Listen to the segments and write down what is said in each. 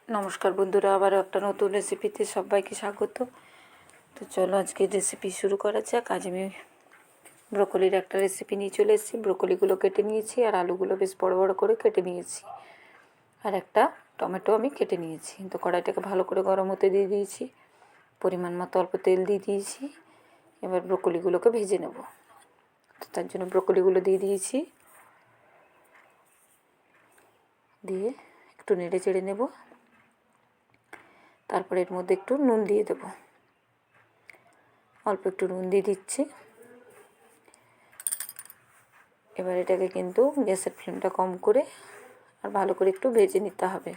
নমস্কার বন্ধুরা, আবার একটা নতুন রেসিপিতে সবাইকে স্বাগত। তো চলো আজকে রেসিপি শুরু করা যাক। আজ আমি ব্রোকলির একটা রেসিপি নিয়ে চলে এসেছি। ব্রোকলিগুলো কেটে নিয়েছি আর আলুগুলো বেশ বড় বড় করে কেটে নিয়েছি, আর একটা টমেটো আমি কেটে নিয়েছি। তো কড়াইটাকে ভালো করে গরম হতে দিয়ে দিয়েছি, পরিমাণ মতো অল্প তেল দিয়ে দিয়েছি। এবার ব্রোকলিগুলোকে ভেজে নেব। তো তার জন্য ব্রোকলিগুলো দিয়ে দিয়েছি, দিয়ে একটু নেড়ে চেড়ে নেব। তারপরে এর মধ্যে একটু নুন দিয়ে দেবো, অল্প একটু নুন দিয়ে দিচ্ছি। এবার এটাকে কিন্তু গ্যাসের ফ্লেমটা কম করে আর ভালো করে একটু ভেজে নিতে হবে।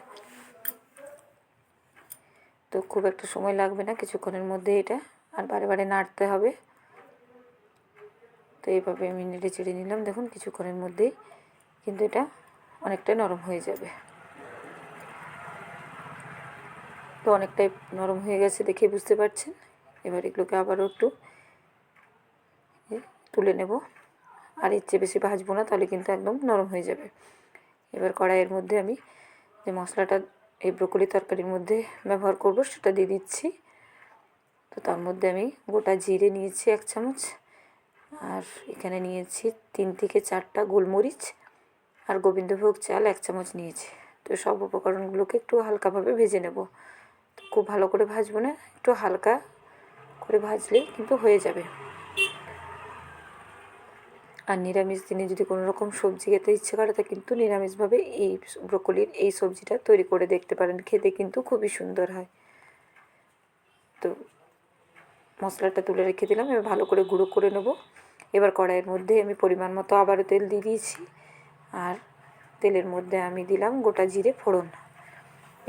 তো খুব একটা সময় লাগবে না, কিছুক্ষণের মধ্যে এটা আর বারে বারে নাড়তে হবে। তো এইভাবে আমি নেড়ে চেড়ে নিলাম। দেখুন কিছুক্ষণের মধ্যেই কিন্তু এটা অনেকটাই নরম হয়ে যাবে। তো অনেকটাই নরম হয়ে গেছে, দেখে বুঝতে পারছেন। এবার এগুলোকে আবারও একটু তুলে নেব, আর এর চেয়ে বেশি ভাজবো না, তাহলে কিন্তু একদম নরম হয়ে যাবে। এবার কড়াইয়ের মধ্যে আমি যে মশলাটা এই ব্রোকলি তরকারির মধ্যে ব্যবহার করব সেটা দিয়ে দিচ্ছি। তো তার মধ্যে আমি গোটা জিরে নিয়েছি 1 চামচ, আর এখানে নিয়েছি 3 থেকে 4টা গোলমরিচ, আর গোবিন্দভোগ চাল 1 চামচ নিয়েছি। তো সব উপকরণগুলোকে একটু হালকাভাবে ভেজে নেব। তো খুব ভালো করে ভাজবো না, একটু হালকা করে ভাজলেই কিন্তু হয়ে যাবে। আর নিরামিষ দিনে যদি কোনো রকম সবজি খেতে ইচ্ছে করে, তা কিন্তু নিরামিষভাবে এই ব্রোকলির এই সবজিটা তৈরি করে দেখতে পারেন, খেতে কিন্তু খুবই সুন্দর হয়। তো মশলাটা তুলে রেখে দিলাম, এবার ভালো করে গুঁড়ো করে নেব। এবার কড়াইয়ের মধ্যে আমি পরিমাণ মতো আবারও তেল দিয়ে দিয়েছি, আর তেলের মধ্যে আমি দিলাম গোটা জিরে ফোড়ন।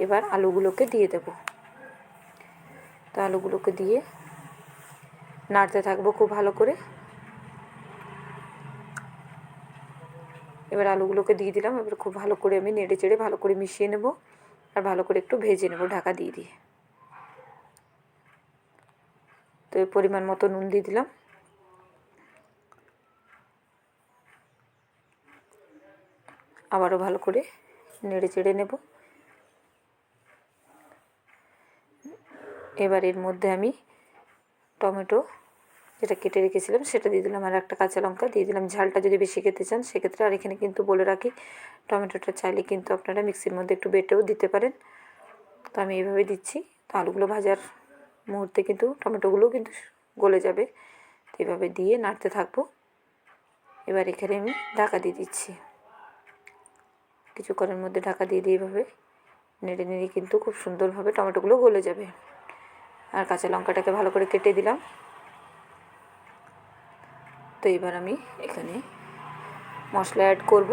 এবার আলুগুলোকে দিয়ে দেব। তো আলুগুলোকে দিয়ে নাড়তে থাকবো খুব ভালো করে। এবার আলুগুলোকে দিয়ে দিলাম, এবার খুব ভালো করে আমি নেড়ে চেড়ে ভালো করে মিশিয়ে নেব, আর ভালো করে একটু ভেজে নেব ঢাকা দিয়ে দিয়ে। তো এই পরিমাণ মতো নুন দিয়ে দিলাম, আবারও ভালো করে নেড়ে চেড়ে নেব। এবার এর মধ্যে আমি টমেটো যেটা কেটে রেখেছিলাম সেটা দিয়ে দিলাম, আর একটা কাঁচা লঙ্কা দিয়ে দিলাম। ঝালটা যদি বেশি খেতে চান সেক্ষেত্রে, আর এখানে কিন্তু বলে রাখি, টমেটোটা চাইলে কিন্তু আপনারা মিক্সির মধ্যে একটু বেটেও দিতে পারেন। তো আমি এইভাবে দিচ্ছি। তো আলুগুলো ভাজার মুহূর্তে কিন্তু টমেটোগুলোও কিন্তু গলে যাবে। তো এইভাবে দিয়ে নাড়তে থাকবো। এবার এখানে আমি ঢাকা দিয়ে দিচ্ছি। কিছুক্ষণের মধ্যে ঢাকা দিয়ে দিয়ে এইভাবে নেড়ে নেড়ে কিন্তু খুব সুন্দরভাবে টমেটোগুলো গলে যাবে। আর কাঁচা লঙ্কাটাকে ভালো করে কেটে দিলাম। তো এবার আমি এখানে মশলা অ্যাড করব।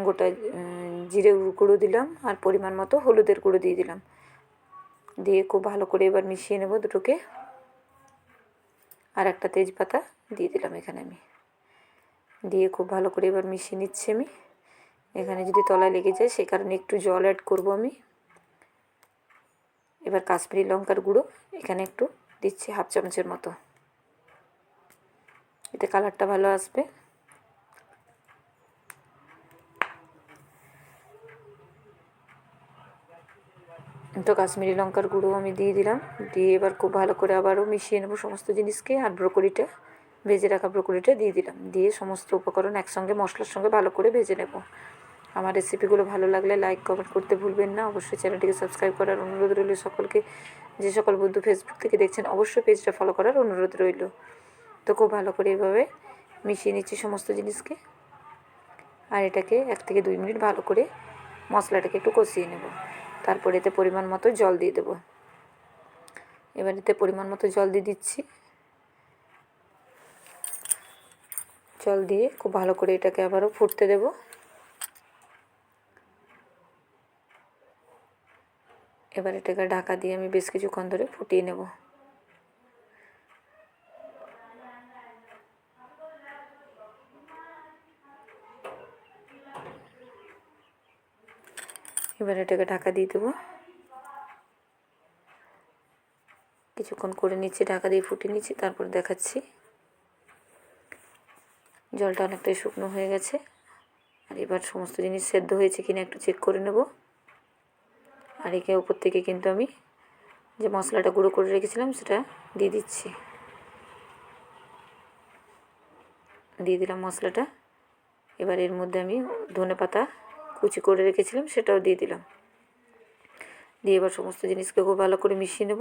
গোটা জিরে গুঁড়ো দিলাম, আর পরিমাণ মতো হলুদের গুঁড়ো দিয়ে দিলাম। দিয়ে খুব ভালো করে এবার মিশিয়ে নেব দুটোকে। আর একটা তেজপাতা দিয়ে দিলাম এখানে আমি, দিয়ে খুব ভালো করে এবার মিশিয়ে নিচ্ছি আমি। এখানে যদি তলায় লেগে যায় সে কারণে একটু জল অ্যাড করব আমি। এবার কাশ্মীরি লঙ্কার গুঁড়ো এখানে একটু দিচ্ছি 1/2 চামচের মতো, এতে কালারটা ভালো আসবে। তো কাশ্মীরি লঙ্কার গুঁড়ো আমি দিয়ে দিলাম, দিয়ে এবার খুব ভালো করে আবারও মিশিয়ে নেব সমস্ত জিনিসকে। আর ব্রোকলিটা, ভেজে রাখা ব্রোকলিটা দিয়ে দিলাম, দিয়ে সমস্ত উপকরণ একসঙ্গে মশলার সঙ্গে ভালো করে ভেজে নেব। আমার রেসিপিগুলো ভালো লাগলে লাইক কমেন্ট করতে ভুলবেন না। অবশ্যই চ্যানেলটিকে সাবস্ক্রাইব করার অনুরোধ রইল সকলকে। যে সকল বন্ধু ফেসবুক থেকে দেখছেন অবশ্যই পেজটা ফলো করার অনুরোধ রইল। তো খুব ভালো করে এভাবে মিশিয়ে নিচ্ছি সমস্ত জিনিসকে, আর এটাকে 1 থেকে 2 মিনিট ভালো করে মশলাটাকে একটু কষিয়ে নেব। তারপর এতে পরিমাণ মতো জল দিয়ে দেবো। এবার এতে পরিমাণ মতো জল দিয়ে দিচ্ছি। জল দিয়ে খুব ভালো করে এটাকে আবারও ফুটতে দেব। এবার এটাকে ঢাকা দিয়ে আমি বেশ কিছুক্ষণ ধরে ফুটিয়ে নেব। এবার এটাকে ঢাকা দিয়ে দেবো। কিছুক্ষণ করে নিচ্ছি, ঢাকা দিয়ে ফুটিয়ে নিচ্ছি, তারপর দেখাচ্ছি। জলটা অনেকটাই শুকনো হয়ে গেছে, আর এবার সমস্ত জিনিস সেদ্ধ হয়েছে কিনা একটু চেক করে নেব। আর একে উপর থেকে কিন্তু আমি যে মশলাটা গুঁড়ো করে রেখেছিলাম সেটা দিয়ে দিচ্ছি। দিয়ে দিলাম মশলাটা। এবার এর মধ্যে আমি ধনেপাতা কুচি করে রেখেছিলাম সেটাও দিয়ে দিলাম। দিয়ে এবার সমস্ত জিনিসকে খুব ভালো করে মিশিয়ে নেব।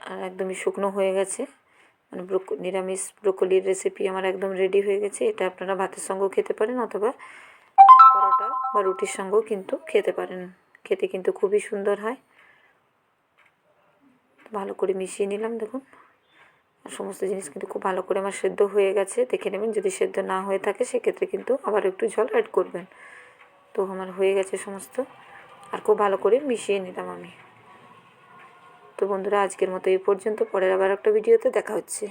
আর একদমই শুকনো হয়ে গেছে, মানে নিরামিষ ব্রোকলির রেসিপি আমার একদম রেডি হয়ে গেছে। এটা আপনারা ভাতের সঙ্গেও খেতে পারেন অথবা পরোটা বা রুটির সঙ্গেও কিন্তু খেতে পারেন। খেতে কিন্তু খুবই সুন্দর হয়। ভালো করে মিশিয়ে নিলাম দেখুন। আর সমস্ত জিনিস কিন্তু খুব ভালো করে আমার সেদ্ধ হয়ে গেছে। দেখে নেবেন, যদি সেদ্ধ না হয়ে থাকে সেক্ষেত্রে কিন্তু আবার একটু জল অ্যাড করবেন। তো আমার হয়ে গেছে সমস্ত, আর খুব ভালো করে মিশিয়ে নিলাম আমি। তো বন্ধুরা, আজকের মতো এই পর্যন্ত। পরের আবার একটা ভিডিওতে দেখা হচ্ছে।